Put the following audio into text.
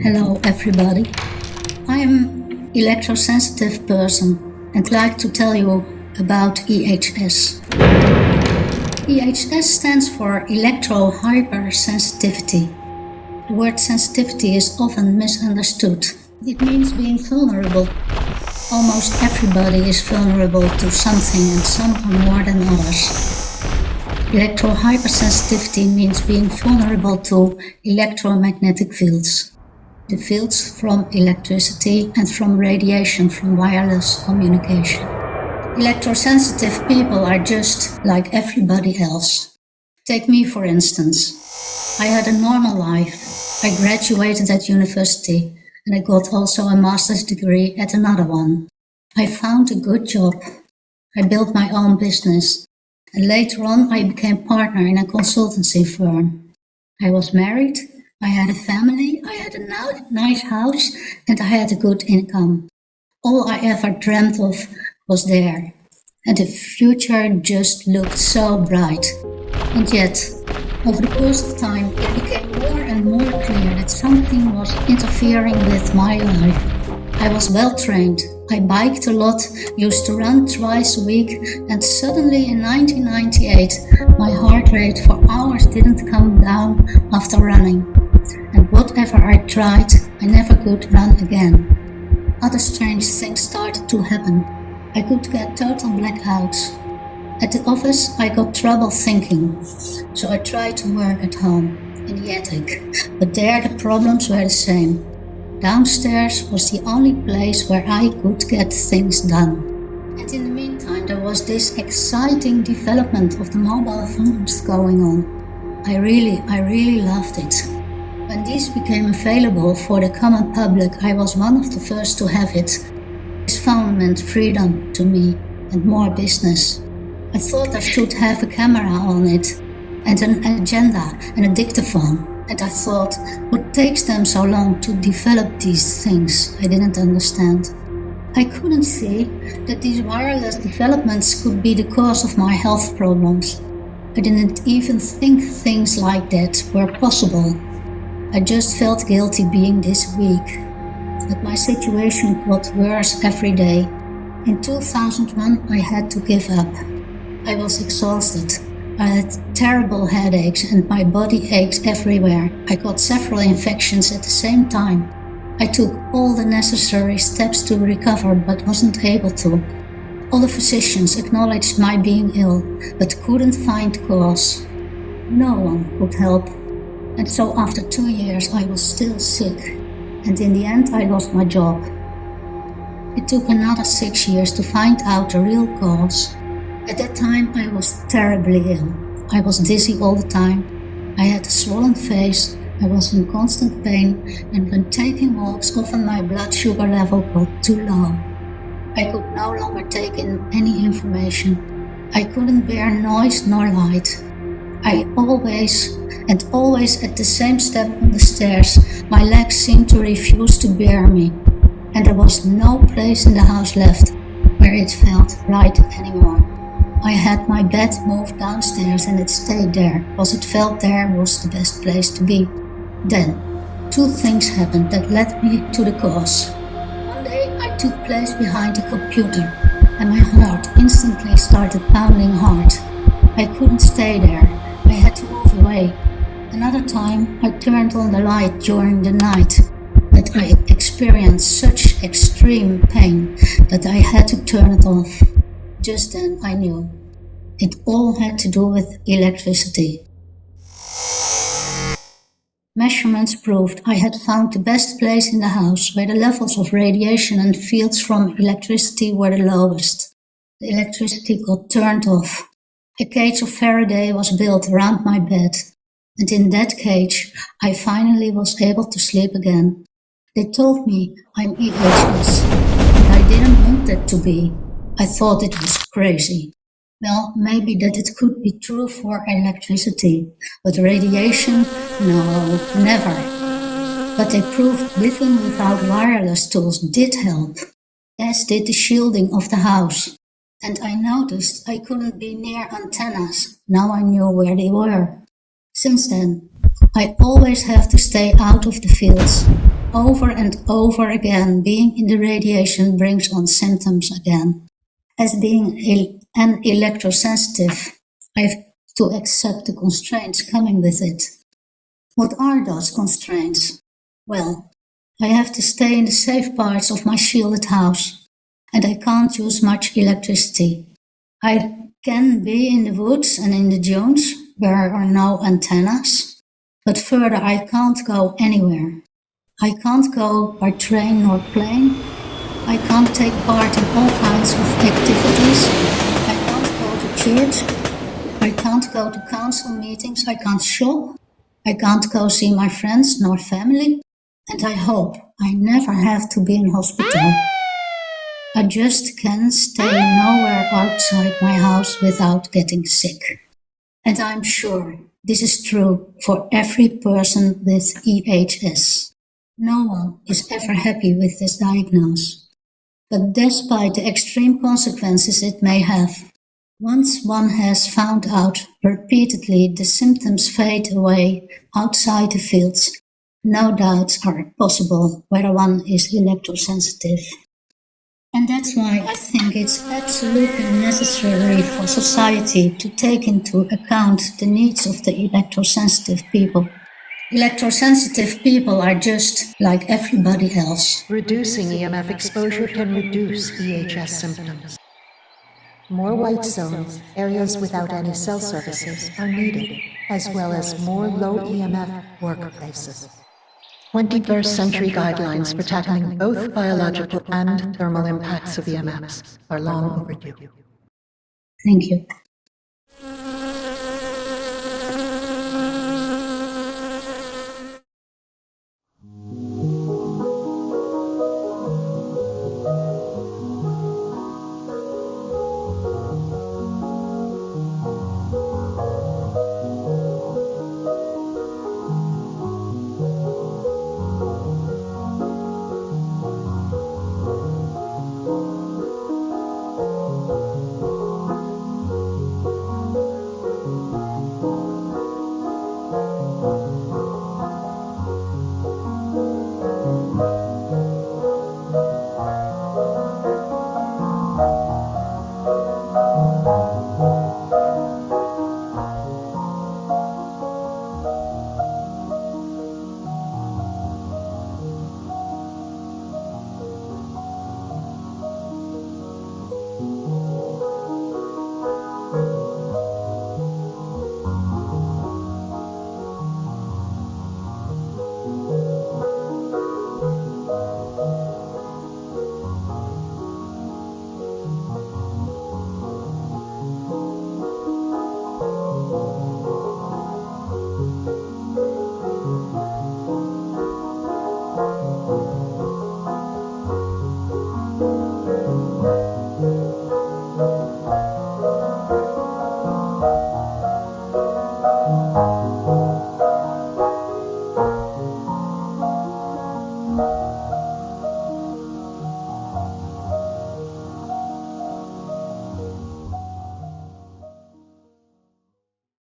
Hello everybody. I am electrosensitive person and like to tell you about EHS. EHS stands for Eletro-Hipersensitivity. The word sensitivity is often misunderstood. It means being vulnerable. Almost everybody is vulnerable to something and some are more than others. Electro-hypersensitivity means being vulnerable to electromagnetic fields. The fields from electricity and from radiation from wireless communication. Electrosensitive people are just like everybody else. Take me for instance. I had a normal life. I graduated at university and I got also a master's degree at another one. I found a good job. I built my own business. And later on I became partner in a consultancy firm. I was married. I had a family, I had a nice house, and I had a good income. All I ever dreamt of was there, and the future just looked so bright. And yet, over the course of time, it became more and more clear that something was interfering with my life. I was well trained, I biked a lot, used to run twice a week, and suddenly in 1998, my heart rate for hours didn't come down after running. And whatever I tried, I never could run again. Other strange things started to happen. I could get total blackouts. At the office, I got trouble thinking, so I tried to work at home, in the attic, but there the problems were the same. Downstairs was the only place where I could get things done. And in the meantime, there was this exciting development of the mobile phones going on. I really loved it. When these became available for the common public, I was one of the first to have it. This phone meant freedom to me and more business. I thought I should have a camera on it and an agenda and a dictaphone. And I thought, what takes them so long to develop these things? I didn't understand. I couldn't see that these wireless developments could be the cause of my health problems. I didn't even think things like that were possible. I just felt guilty being this weak. But my situation got worse every day. In 2001, I had to give up. I was exhausted. I had terrible headaches and my body ached everywhere. I got several infections at the same time. I took all the necessary steps to recover but wasn't able to. All the physicians acknowledged my being ill but couldn't find cause. No one could help. And so after 2 years I was still sick. And in the end I lost my job. It took another 6 years to find out the real cause. At that time I was terribly ill. I was dizzy all the time. I had a swollen face. I was in constant pain, and when taking walks often my blood sugar level got too low. I could no longer take in any information. I couldn't bear noise nor light. I always at the same step on the stairs, my legs seemed to refuse to bear me. And there was no place in the house left where it felt right anymore. I had my bed moved downstairs and it stayed there, because it felt there was the best place to be. Then, 2 things happened that led me to the cause. One day I took place behind the computer and my heart instantly started pounding hard. I couldn't stay there. I had to move away. Another time I turned on the light during the night, but I experienced such extreme pain that I had to turn it off. Just then I knew. It all had to do with electricity. Measurements proved I had found the best place in the house where the levels of radiation and fields from electricity were the lowest. The electricity got turned off. A cage of Faraday was built around my bed, and in that cage I finally was able to sleep again. They told me I'm EHS, and I didn't want that to be. I thought it was crazy. Well, maybe that it could be true for electricity, but radiation? No, never. But they proved living without wireless tools did help, as did the shielding of the house. And I noticed I couldn't be near antennas. Now I knew where they were. Since then, I always have to stay out of the fields. over and over again, being in the radiation brings on symptoms again. As being an electrosensitive, I have to accept the constraints coming with it. What are those constraints? Well, I have to stay in the safe parts of my shielded house, and I can't use much electricity. I can be in the woods and in the dunes, where are no antennas, but further I can't go anywhere. I can't go by train nor plane. I can't take part in all kinds of activities. I can't go to church. I can't go to council meetings. I can't shop. I can't go see my friends nor family. And I hope I never have to be in hospital. I just can stay nowhere outside my house without getting sick. And I'm sure this is true for every person with EHS. No one is ever happy with this diagnosis. But despite the extreme consequences it may have, once one has found out repeatedly the symptoms fade away outside the fields, no doubts are possible whether one is electrosensitive. And that's why I think it's absolutely necessary for society to take into account the needs of the electrosensitive people. Electrosensitive people are just like everybody else. Reducing EMF exposure can reduce EHS symptoms. More white zones, areas without any cell services, are needed, as well as more low EMF workplaces. 21st century guidelines for tackling both biological and thermal impacts of EMFs are long overdue. Thank you.